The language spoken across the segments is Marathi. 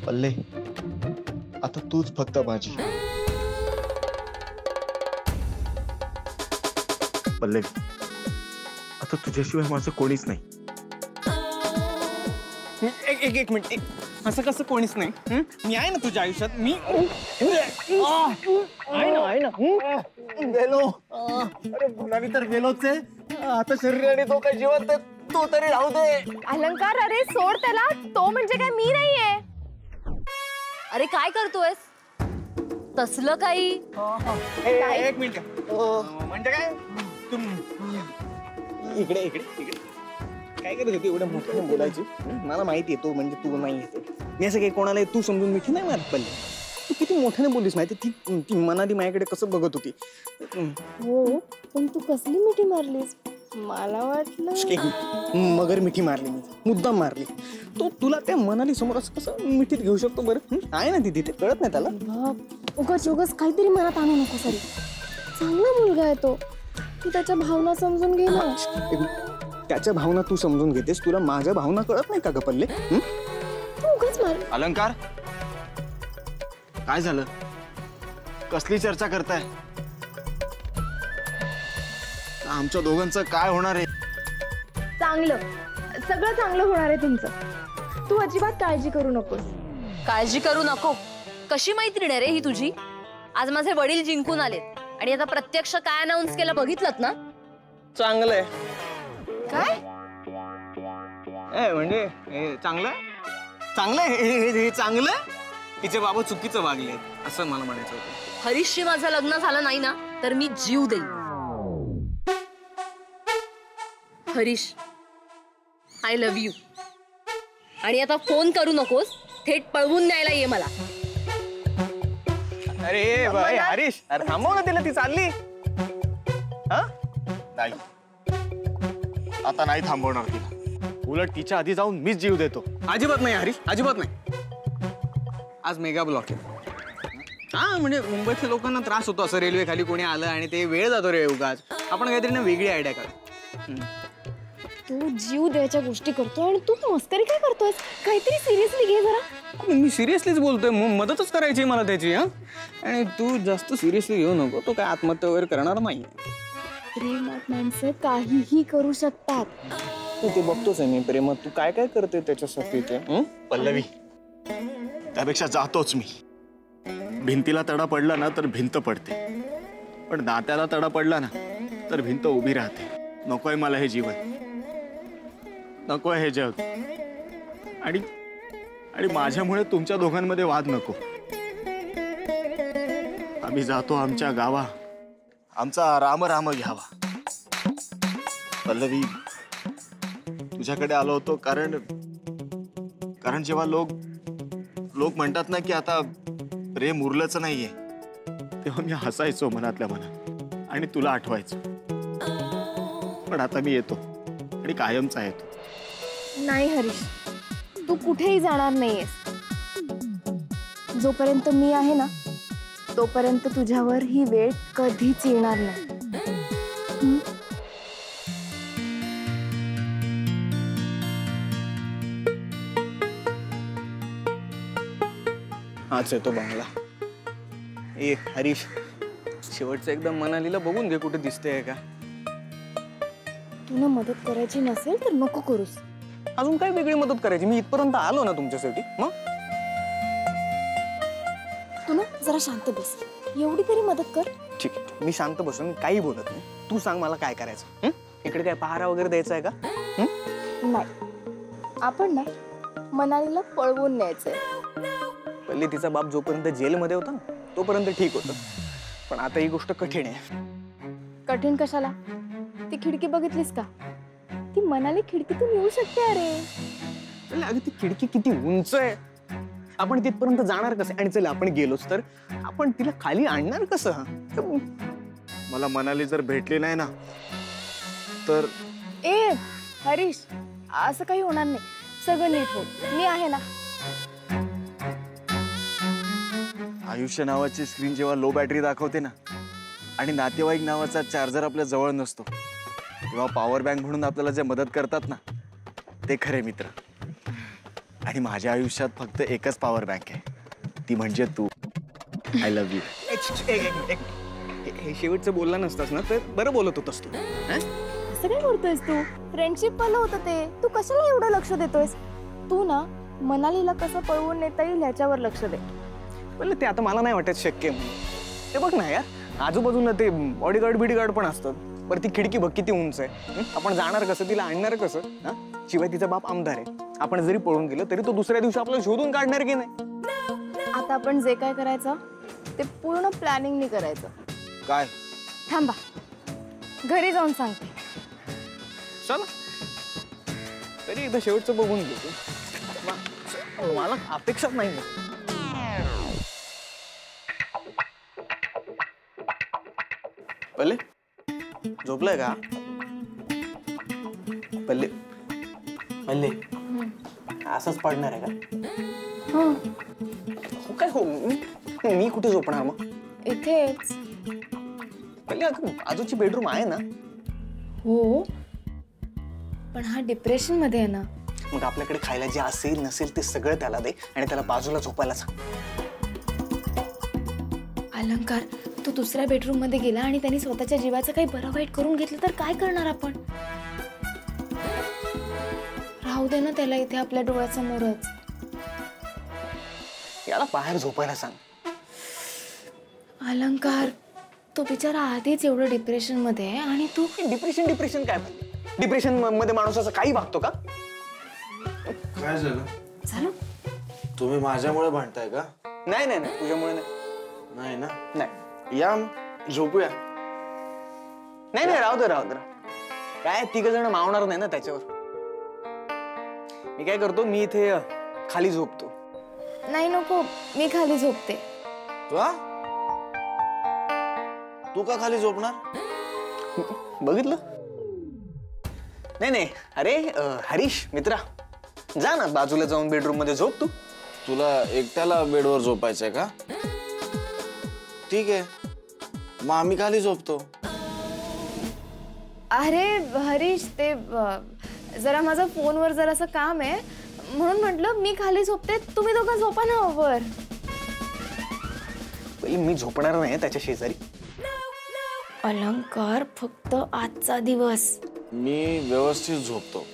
पल्ले, आता तूच फक्त माझी. पल्ले, आता तुझ्याशिवाय माझं कोणीच नाही. एक मिनिट, असं कसं कोणीच नाही? मी आहे ना तुझ्या आयुष्यात. मी आहे ना. गेलो. अरे मुलांनी तर गेलोच आहे. आता शरीराने तो काय जिवंत आहे, तो तरी राहू दे. अलंकार, अरे सोड त्याला. तो म्हणजे काय मी नाहीये. अरे काय करतोयस? तसलं काही? एक मिनिट. म्हणजे काय? इकडे इकडे इकडे काय करत होती एवढं मोठं बोलायची? मला माहिती आहे तो म्हणजे तू नाही येते. मी असं काही कोणाला तू समजून मिठी नाही मारत. पल्ले, तू किती मोठ्याने बोललीस माहिती? ती मनाली माझ्याकडे कसं बघत होती. हो, पण तू कसली मिठी मारलीस? मला वाटलं मगर मिठी मारली, मी मुद्दाम मारली. तो तुला त्या मनाली समोर असं कसं मिठीत घेऊ शकतो बरं? आहे ना ती तिथे, कळत नाही त्याला? उगाच उगाच काहीतरी मनात आणू नको. सरी चांगला मुलगा आहे तो. तू त्याच्या भावना समजून घे ना. त्याच्या भावना तू समजून घेतेस, तुला माझ्या भावना कळत नाही का ग पल्ले? तू उगाच मार. अलंकार, काय झालं? कसली चर्चा करताय? आमच्या दोघांचं काय होणार आहे? चांगलं, सगळं चांगलं होणार आहे तुमचं. तू अजिबात काळजी करू नकोस. काळजी करू नको? कशी मैत्रीण आहे रे ही तुझी? आज माझे वडील जिंकून आलेत आणि आता प्रत्यक्ष काय अनाउन्स केलं बघितलंत ना? चांगलंय. काय म्हणजे चांगलं चांगलं चांगलं? तिचे बाबा चुकीचं वागले असं मला म्हणायचं होतं. हरीशशी माझं लग्न झालं नाही ना तर मी जीव देईन. Harish, I love you. आणि आता फोन करू नकोस, थेट पळवून न्यायला ये मला. अरे बाई हरीश, अरे थांबव ना तिला, ती चालली. नाही, आता नाही थांबवणार तिला. उलट तिच्या आधी जाऊन मीच जीव देतो. अजिबात नाही हरीश, अजिबात नाही. आज मेगा ब्लॉक आहे. हा म्हणजे मुंबईतल्या लोकांना त्रास होतो असं रेल्वे खाली कोणी आलं आणि ते वेळ जातो रे उगाच. आपण काहीतरी ना वेगळी आयडिया काढ. तू जीव द्यायच्या गोष्टी करतोय आणि तू मस्करी काय करतोयस? काहीतरी सिरियसली घे जरा. मी सिरियसलीच बोलतोय, मदतच करायची मला त्याची. आणि तू जास्त सिरियसली घेऊ नको, तो काय आत्महत्या वगैरे करणार नाही. प्रेमात माणसं काहीही करू शकतात. तू ते बघतोच आहे मी प्रेमात, तू काय काय करते त्याच्यासाठी ते. पल्लवी, त्यापेक्षा जातोच मी. भिंतीला तडा पडला ना तर भिंत पडते, पण नात्याला तडा पडला ना तर भिंत उभी राहते. नकोय मला हे जीवन, नकोय हे जग. आणि माझ्यामुळे तुमच्या दोघांमध्ये वाद नको. आम्ही जातो आमच्या गावा, आमचा राम राम घ्यावा. पल्लवी, तुझ्याकडे आलो होतो कारण जेव्हा लोक म्हणतात ना की आता प्रेम उरलंच नाहीये, तेव्हा मी हसायचो मनातल्या मनात आणि तुला आठवायचो. पण आता मी येतो आणि कायमचा येतो. नाही हरीश, तू कुठेही जाणार नाहीयेस. जोपर्यंत मी आहे ना तोपर्यंत तुझ्यावर ही वेळ कधीच येणार नाही. हाच येतो बंगला. ए हरीश, शेवटचं एकदम मनालीला बघून घे कुठे दिसतेय का. तुला मदत करायची नसेल तर नको करूस. अजून काय वेगळी मदत करायची? मी इथपर्यंत आलो ना तुमच्यासाठी. मग तू ना जरा शांत बस, एवढी तरी मदत कर. ठीक आहे, मी शांत बसून काही बोलत नाही. तू सांग मला काय करायचं. इकडे काय पहारा वगैरे द्यायचा आहे का? नाही, आपण ना मनालीला पळवून न्यायचंय. पहिले तिचा बाप जोपर्यंत जेलमध्ये होता ना तोपर्यंत ठीक होतं, पण आता ही गोष्ट कठीण आहे. कठीण कशाला? ती खिडकी बघितलीस का? ती मनाली खिडकीतून येऊ शकते. अरे अगं ती खिडकी किती उंच आहे, आपण तिथपर्यंत जाणार कसे? आणि चल आपण गेलोच तर आपण तिला खाली आणणार कसं? मला मनाली जर भेटली नाही ना तर. ए हरीश, असं काही होणार नाही. सगळं नीट हो, मी आहे ना. आयुष्य नावाची स्क्रीन जेव्हा लो बॅटरी दाखवते ना आणि नातेवाईक नावाचा चार्जर आपल्या जवळ नसतो, तेव्हा पॉवर बँक म्हणून आपल्याला जे मदत करतात ना ते खरे मित्र. आणि माझ्या आयुष्यात फक्त एकच पॉवर बँक आहे, ती म्हणजे तू. I love you. हे शेवटचं बोलला नसतास ना तर बरं बोलत होतास तू. असं काय करतोयस तू? फ्रेंडशिप वाला होतं ते. तू कशाला एवढं लक्ष देतोयस? तू ना मनालीला कसं पळवून नेता येईल ह्याच्यावर लक्ष दे. पण ते आता मला नाही वाटत शक्य आहे म्हणून. ते बघ ना यार, आजूबाजूला ते बॉडीगार्ड पण असतात. बरं ती खिडकी बघ किती उंच आहे. आपण जाणार कसं, तिला आणणार कसं? हा, शिवाय तिचा बाप आमदार आहे. आपण जरी पळून गेलो तरी तो दुसऱ्या दिवशी आपल्याला शोधून काढणार की नाही? आता आपण जे काय करायचं ते पूर्ण प्लॅनिंगनी करायचं. काय? थांबा, घरी जाऊन सांगते. चला तरी एकदा शेवटचं बघून घेतो. मला अपेक्षाच नाही. पल्ले झोपलाय का? पल्ले पल्ले असंच पडणार आहे का? हो काय हो, मी कुठे झोपणार मग? इथेच. पल्ले आजूची बेडरूम आहे ना? हो, पण हा डिप्रेशन मध्ये आहे ना. मग आपल्याकडे खायला जे असेल नसेल ते सगळं त्याला दे आणि त्याला बाजूला झोपायला सांग. अलंकार, तो दुसऱ्या बेडरूम मध्ये गेला आणि त्यांनी स्वतःच्या जीवाचं काही बरं वाईट करून घेतलं तर काय करणार आपण? राहू दे ना त्याला इथे आपल्या डोळ्यासमोरच. याला बाहेर झोपायला सांग. अलंकार, तो बिचारा आधीच एवढं डिप्रेशन मध्ये आहे आणि तू. डिप्रेशन काय? डिप्रेशन मध्ये माणूस असं काही वागतो का? काय झालं? झालं? तुम्ही माझ्यामुळे भांडताय का? नाही नाही नाही, तुझ्यामुळे नाही. नाही ना? नाही या झोपूया. नाही नाही, राहू दे. काय 3 जण मावणार नाही ना त्याच्यावर. मी काय करतो, मी इथे खाली झोपतो. नाही नको, मी खाली झोपते. तू का खाली झोपणार? बघितलं? नाही अरे हरीश मित्रा, जा ना बाजूला जाऊन बेडरूम मध्ये झोप तू. तुला एकट्याला बेडवर झोपायचंय का? ठीक आहे, मग आम्ही खाली झोपतो. अरे हरीश, ते जरा माझं फोनवर जरासं काम आहे म्हणून म्हटलं मी खाली झोपते, तुम्ही दोघं झोपा ना वर. पहिले मी झोपणार नाही त्याच्या शेजारी. अलंकार, फक्त आजचा दिवस. मी व्यवस्थित झोपतो,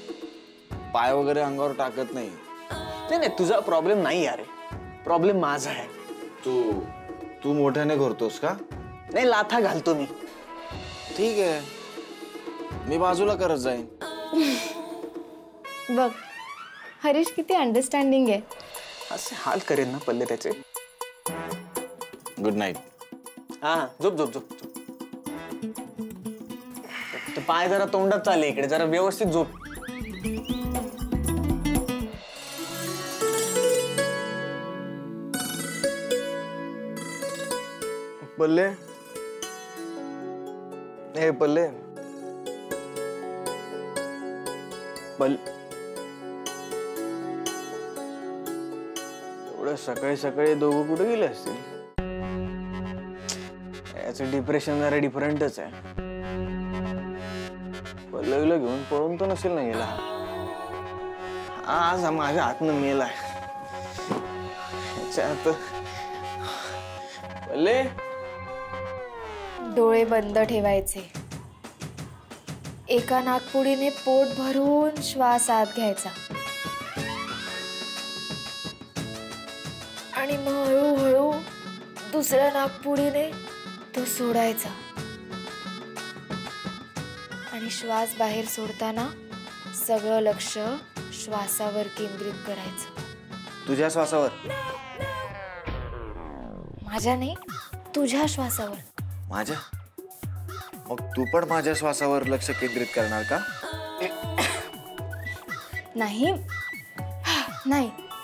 पाय वगैरे अंगावर टाकत नाही. नाही तुझा प्रॉब्लेम नाही अरे, प्रॉब्लेम माझा आहे. तू मोठ्याने करतोस का? नाही, लाथा घालतो मी. ठीक आहे, मी बाजूला करत जाईन. बघ हरीश किती अंडरस्टँडिंग आहे. असे हाल करेन ना पल्ले त्याचे. Good night. हा, झोप. ते पाय जरा तोंडात चालले इकडे, जरा व्यवस्थित झोप. पल्ले, हे पल्ले, एवढं सकाळी दोघं कुठे गेले असतील? याचं डिप्रेशन जरा डिफरंटच आहे. पल्लवीला घेऊन पळून तर नसेल ना गेला. आज माझ्या हातनं मेलाय. पल्ले, डोळे बंद ठेवायचे. एका नाकपुडीने पोट भरून श्वास आत घ्यायचा आणि मग हळूहळू दुसऱ्या नाकपुडीने तो सोडायचा आणि श्वास बाहेर सोडताना सगळं लक्ष श्वासावर केंद्रित करायचं. तुझ्या श्वासावर? माझ्या नाही, तुझ्या श्वासावर. माझ्या? मग तू पण माझ्या श्वासावर लक्ष केंद्रित करणार का? नाही,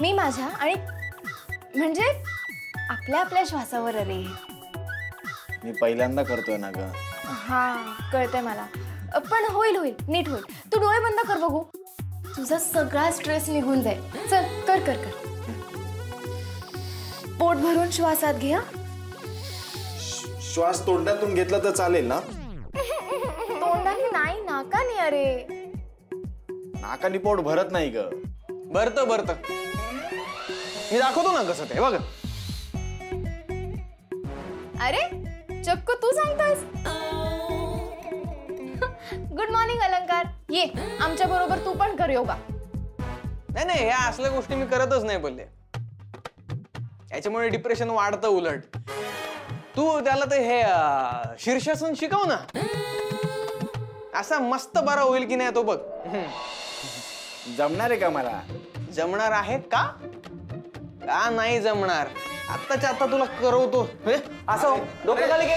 मी माझ्या आणि म्हणजे आपल्या श्वासावर. अरे मी पहिल्यांदा करतोय ना ग. हा, कळतंय मला, पण होईल नीट होईल. तू डोळे बंद कर बघू, तुझा सगळा स्ट्रेस निघून जाईल. चल कर. पोट भरून श्वास आत घे. श्वास तोंडातून घेतला तर चालेल ना? तोंडाने नाही, नाकाने. अरे नाकानी पोट भरत नाही ग. भरत मी दाखवतो ना कसं ते बघ. अरे चक्क तू सांगतोयस. गुड मॉर्निंग अलंकार, ये आमच्या बरोबर तू पण कर योगा. नाही नाही, ह्या असल्या गोष्टी मी करतच नाही पल्ले. याच्यामुळे डिप्रेशन वाढतं उलट. तू त्याला ते हे शीर्षासन शिकव ना, असा मस्त बरा होईल की नाही तो बघ. जमणार आहे का मला? जमणार आहे का? का नाही जमणार? आत्ताच्या आता तुला करवतो. असं डोकं खाली घे.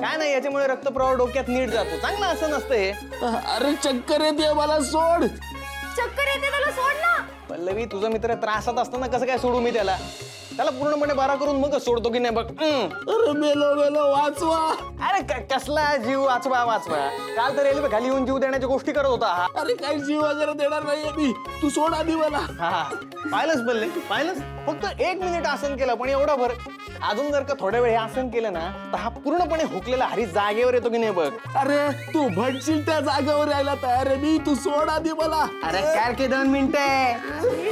काय नाही, याच्यामुळे रक्तप्रवाह डोक्यात नीट जातो. चांगलं असं नसतं हे. अरे चक्कर येते मला, सोड. चक्कर येते त्याला, सोड ना. पल्लवी, तुझा मित्र त्रासात असताना कसं काय सोडू मी त्याला? त्याला पूर्णपणे बरा करून मगच सोडतो की नाही बघ. अरे मेलो मेलो, वाचवा. अरे कसला जीव वाचवा वाचवा? काल तर रेल्वे खाली येऊन जीव देण्याच्या गोष्टी करत होता हा. अरे काही जीव वगैरे देणार नाहीये मी, तू सोड आधी मला. हा पाहिलंच पल्ले, पाहिलंच. फक्त 1 मिनिट आसन केलं पण एवढा भर. अजून जर का थोड्या वेळ हे आसन केलं ना तर हा पूर्णपणे हुकलेला हरी जागेवर येतो की नाही बघ. अरे तू भटशील त्या जागेवर यायला तयार आहे मी, तू सोड आधी मला. अरे काय के 2 मिनिटं.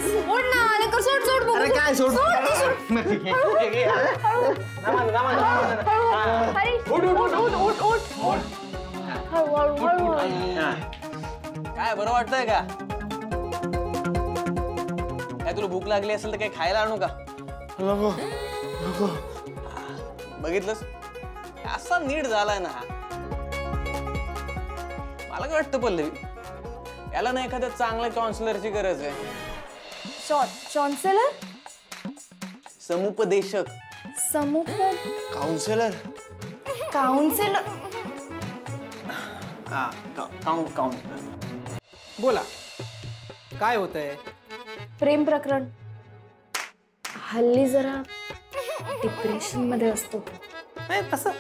सोड ना अलंकार, सोड सोड बघू. अरे काय सोड. हरी, उठ उठ उठ उठ उठ. हळूहळू हळूहळू. काय बरं वाटतंय का? काय तुला भूक लागली असेल तर काही खायला आणू का? नको नको. बघितलंस, असा नीट झालाय ना हा. मला काय वाटतं पल्लवी, याला ना एखाद्या चांगल्या काउन्सिलरची गरज आहे. चॉन्सेलर, समुपदेशक, काउन्सिलर. काउन्सिलर. काउन्सिलर. बोला, काय होतंय? प्रेम प्रकरण. हल्ली जरा डिप्रेशन मध्ये असतो. नाही, तसं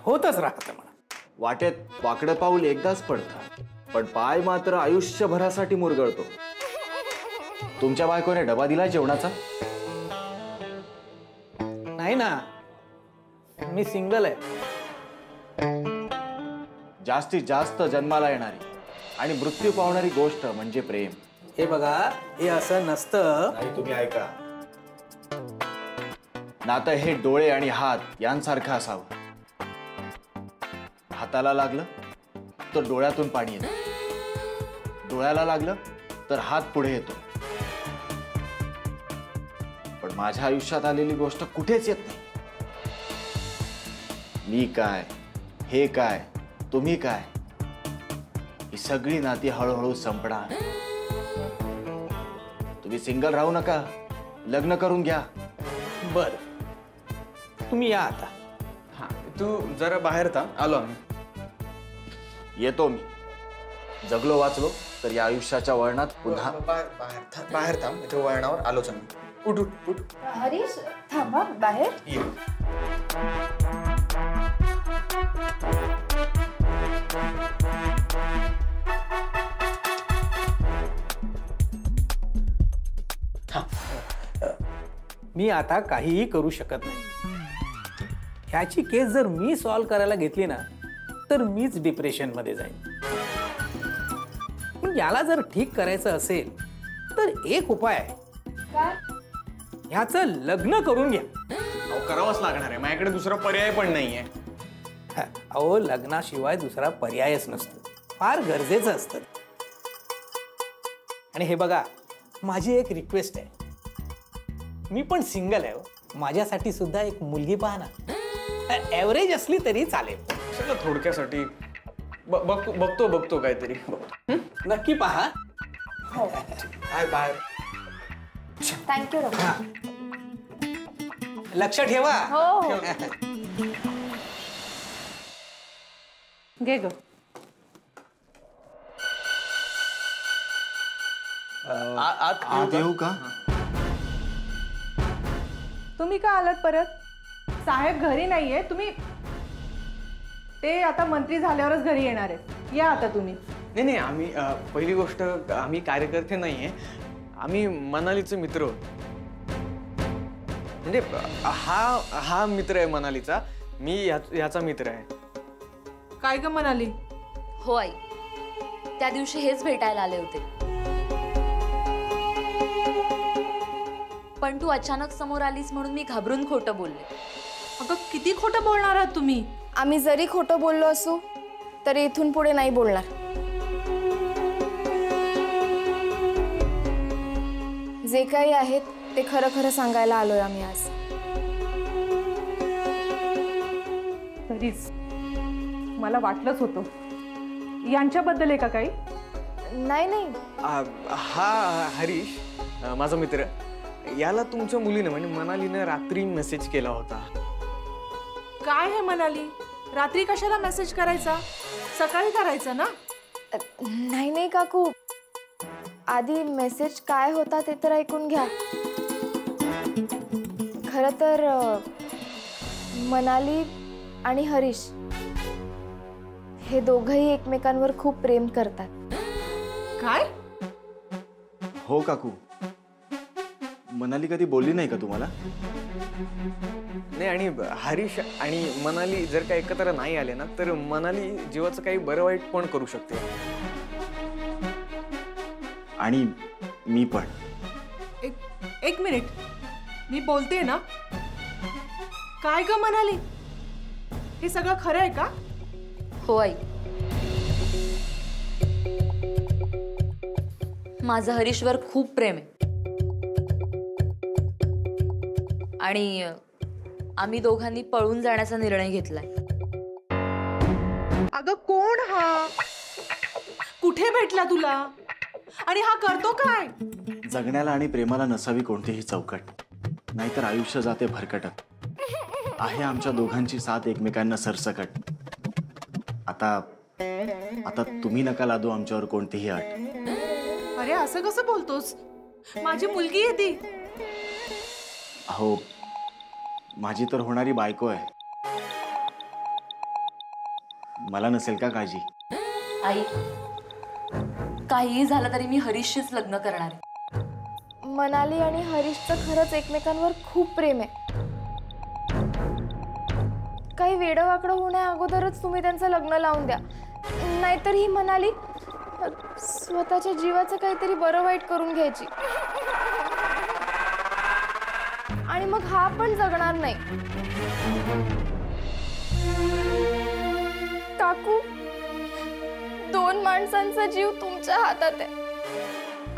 होतच राहतं मला. वाटेत वाकडं पाऊल एकदाच पडतं, पण पाय मात्र आयुष्यभरासाठी मुरगळतो. तुमच्या बायकोने डबा दिला जेवणाचा? नाही ना, मी सिंगल आहे. जास्तीत जास्त जन्माला येणारी आणि मृत्यू पावणारी गोष्ट म्हणजे प्रेम. हे बघा, हे असं नसतं. नाही, तुम्ही ऐका. नातं हे डोळे आणि हात यांसारखं असावं. हाताला लागलं तर डोळ्यातून पाणी येतं, डोळ्याला लागलं तर हात पुढे येतो. पण माझ्या आयुष्यात आलेली गोष्ट कुठेच येत नाही. मी काय, हे काय, तुम्ही काय, ही सगळी नाती हळूहळू संपणार. तुम्ही सिंगल राहू नका, लग्न करून घ्या. बर, तुम्ही या आता. हा, तू जरा बाहेर था, आलो आम्ही. येतो मी. जगलो वाचलो तर या आयुष्याच्या वळणात पुन्हा. बाहेर थांब, इथे वळणावर आलोच आम्ही. उठ उठ उठ. हरीश थांबा बाहेर. ये. मी आता काहीही करू शकत नाही. ह्याची केस जर मी सॉल्व्ह करायला घेतली ना तर मीच डिप्रेशन मध्ये जाईन. पण याला जर ठीक करायचं असेल तर एक उपाय आहे. ह्याचं लग्न करून घ्या. अहो, करावंच लागणार आहे, माझ्याकडे दुसरा पर्याय पण नाहीये. अहो, लग्नाशिवाय दुसरा पर्यायच नसतो. फार गरजेचं असतं. आणि हे बघा, माझी एक रिक्वेस्ट आहे. मी पण सिंगल आहे, माझ्यासाठी सुद्धा एक मुलगी पहा ना. ॲव्हरेज असली तरी चालेल. सगळं थोडक्यासाठी बघतो काहीतरी. नक्की पहा. काय बाहेर. थँक्यू हा. लक्ष ठेवा. हो हो. घे ग. आत येऊ का? तुम्ही का आलात परत? साहेब घरी नाहीये. तुम्ही ते आता मंत्री झाल्यावरच घरी येणार आहेत. या आता तुम्ही. नाही, आम्ही पहिली गोष्ट, आम्ही कार्यकर्ते नाहीये, आम्ही मनालीचे मित्र आहोत. म्हणजे हा मित्र आहे मनालीचा, मी याचा मित्र आहे. काय ग म्हणाली? हो आई, त्या दिवशी हेच भेटायला आले होते, पण तू अचानक समोर आलीस म्हणून मी घाबरून खोटं बोलले. अगं किती खोटं बोलणार आहात तुम्ही? आम्ही जरी खोटं बोललो असू तरी इथून पुढे नाही बोलणार. जे काही आहेत ते खरं खरं सांगायला आलोय आम्ही आज. तरीच मला वाटलंच होतं. यांच्याबद्दल आहे का काही? नाही नाही, हा हरीश, माझा मित्र, याला तुमच्या मुलीनं म्हणजे मनालीनं रात्री मेसेज केला होता. काय हे म्हणाली? रात्री कशाला मेसेज करायचा? सकाळी करायचा ना. नाही नाही काकू, आधी मेसेज काय होता ते तर ऐकून घ्या. खरं तर मनाली आणि हरीश हे दोघंही एकमेकांवर खूप प्रेम करतात. काय? हो काकू, मनाली कधी बोलली नाही का तुम्हाला? नाही, आणि हरीश आणि मनाली जर का एकत्र नाही आले ना तर मनाली जीवाचं काही बरं वाईट पण करू शकते. आणि मी पण. एक मिनिट, मी बोलते ना. काय ग म्हणाली? हे सगळं खरं आहे का? हो आई, माझं हरीशवर खूप प्रेम आहे आणि आम्ही दोघांनी पळून जाण्याचा निर्णय घेतलाय. अगं कोण हा? कुठे भेटला तुला? आणि हा करतो काय? जगण्याला आणि प्रेमाला नसावी कोणतीही चौकट, नाहीतर आयुष्य जाते भरकटत. आहे आमच्या दोघांची साथ एकमेकांना सरसकट. आता आता तुम्ही नका लादू आमच्यावर कोणतीही अट. अरे असं कसं बोलतोस? माझी मुलगी आहे ती. अहो, माझी तर होणारी बायको आहे. मला नसेल का काळजी? आई, काहीही झालं तरी मी हरीशशीच लग्न करणार आहे. मनाली आणि हरीशचं खरंच एकमेकांवर खूप प्रेम आहे. काही वेडवाकडं होण्या अगोदरच तुम्ही त्यांचं लग्न लावून द्या, नाहीतर ही मनाली स्वतःच्या जीवाचं काहीतरी बरं वाईट करून घ्यायची आणि मग हा पण जगणार नाही. काकू, 2 माणसांचा जीव तुमच्या हातात आहे.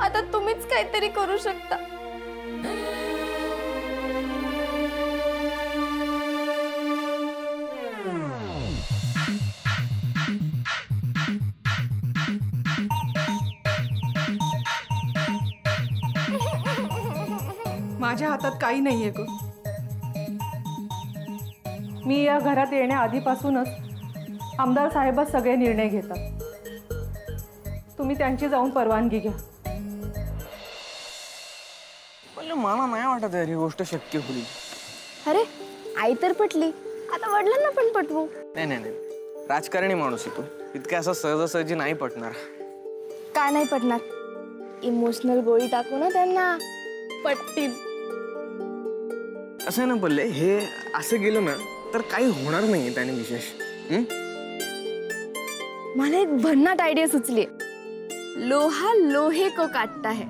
आता तुम्हीच काहीतरी करू शकता. माझ्या हातात काही नाहीये ग. मी या घरात येण्या आधीपासूनच आमदार साहेबच सगळे निर्णय घेतात. तुम्ही त्यांची जाऊन परवानगी घ्या. पण मला नाही वाटत ही गोष्ट शक्य होईल. अरे आई तर पटली, आता वडिलांना पण पटवू. नाही नाही नाही, राजकारणी माणूस आहे तू, इतक्या असं सहजासहजी नाही पटणार. का नाही पटणार? इमोशनल गोळी टाकू ना त्यांना, पटतील. असं आहे ना पल्ले, हे असं गेलं ना तर काही होणार नाही त्याने विशेष. मला एक भन्नाट आयडिया सुचली. लोहा लोहे को काटता है.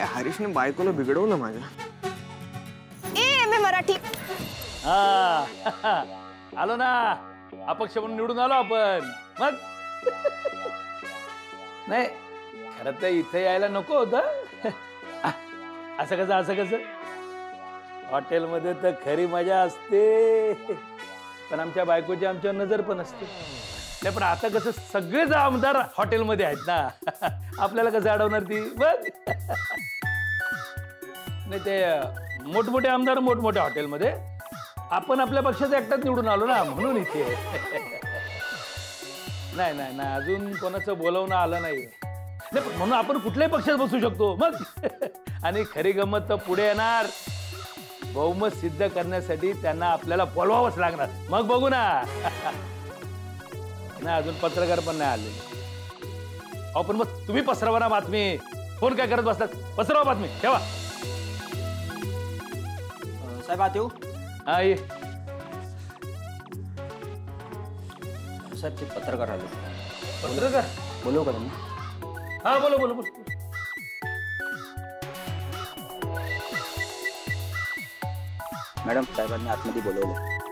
हरीशने बायकोला बिघडवलं माझ्या. ए मराठी. आलो ना, अपक्ष म्हणून निवडून आलो आपण. मग नाही, खरं तर इथे यायला नको होतं. असं कसं हॉटेलमध्ये तर खरी मजा असते, पण आमच्या बायकोची आमच्यावर नजर पण असते. नाही, पण आता कसं सगळेच आमदार हॉटेलमध्ये आहेत ना, आपल्याला कसं अडवणार ती. बघ, नाही ते मोठमोठे आमदार मोठमोठ्या हॉटेलमध्ये, आपण आपल्या पक्षाचा एकटाच निवडून आलो ना, म्हणून इथे. नाही नाही नाही, अजून कोणाचं बोलवणं आलं नाही, म्हणून आपण कुठल्याही पक्षात बसू शकतो. मग आणि खरी गंमत तर पुढे येणार. बहुमत सिद्ध करण्यासाठी त्यांना आपल्याला बोलवावंच लागणार. मग बघू ना. नाही, अजून पत्रकार पण नाही आले. अहो, पण मग तुम्ही पसरवा ना बातमी. फोन काय करत बसतात? पसरवा बातमी, ठेवा. साहेब आत येऊ? हा, ये. साहेब, ते पत्रकार आले. पत्रकार बोलव का त्यांना? हा बोलो बोलो बोलो. मॅडम साहेबांनी आतमध्ये बोलवलं.